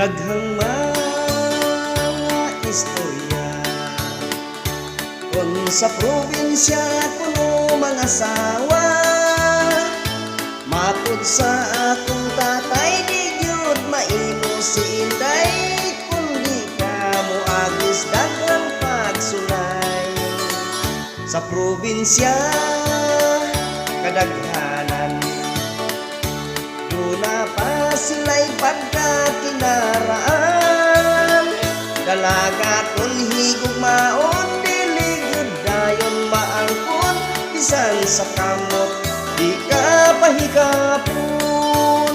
Daghang mga istorya kung sa probinsya kuno mga sawa. Matod sa akong tatay di gyud maimo si Inday, kundi ka mo agis daghang pagsulay. Sa probinsya kadaghanan duna pa sila'y pagkakinaraan. Dalaga kun higugmaon dili gyud dayon maangkon, bisan sa kamot di ka pahigapon.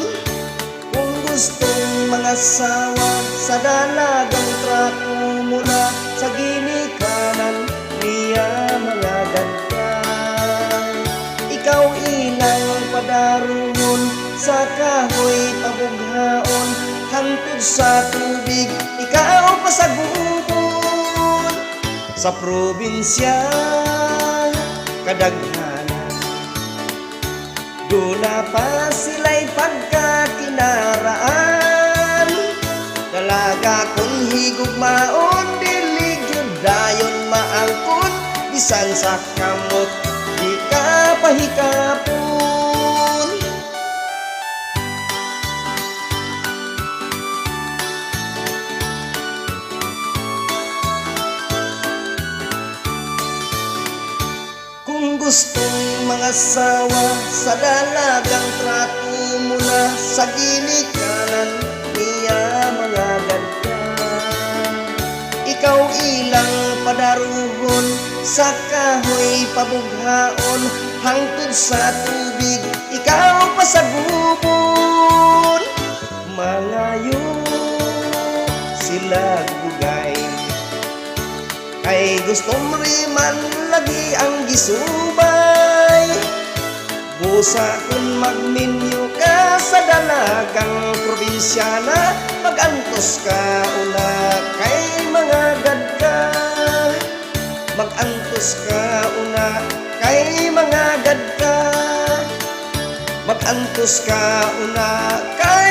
Kung gustong mangasawa sa dalagang trato muna sa ginikanan niya mga dagdag. Ikaw ilang padarungon sa kahoy pabughaon, hangtod sa tubig ikaw pasagubon. Sa probinsya kadaghanan duna pa sila'y pagkakinaraan. Dalaga kung higugmaon dili gyud dayon maangkon, bisan sa kamot di ka pahikapon. Kung gustong mangasawa sa dalagang trato muna sa ginikanan niya mga dagdag. Ikaw ilang padaruhon sa kahoy pabughaon, hangtod sa tubig ikaw pasagubon. Mangayo sila bugay kay gustong riman lagi ang gisubay. Busa kung magminyo ka sa dalagang probinsyana, mag-antos ka una kay mga gadka. Mag-antos ka una kay mga gadka. Mag-antos ka una kay